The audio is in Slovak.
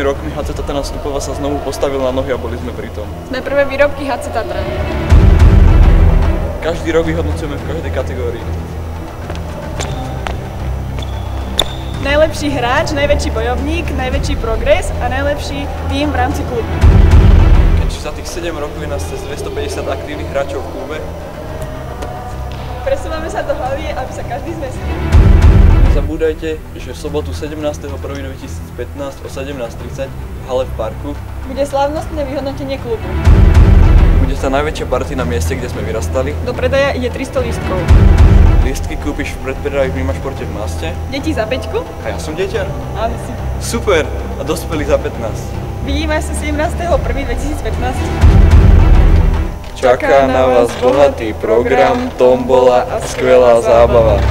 rokmi HC Tatra Stupava sa znovu postavil na nohy a boli sme pri tom. Sme prvé výrobky HC Tatra. Každý rok vyhodnocujeme v každej kategórii. Najlepší hráč, najväčší bojovník, najväčší progres a najlepší tím v rámci klubu. Keďže za tých 7 rokov je nás cez 250 aktívnych hráčov v klube, presúvame sa do haly, aby sa každý zmestil. nezabúdajte, že v sobotu 17.1.2015 o 17:30 v hale v parku bude slávnostné vyhodnotenie klubu. bude tá najväčšia party na mieste, kde sme vyrastali. Do predaja ide 300 lístkov. Lístky kúpiš v predpredaji v Mimašporte v Maste. Deti za 5 A ja som deťar. Áno si. Super! A dospelí za 15. Vidíme sa 17.1.2015. Čaká na vás bohatý program, tombola a skvelá zábava.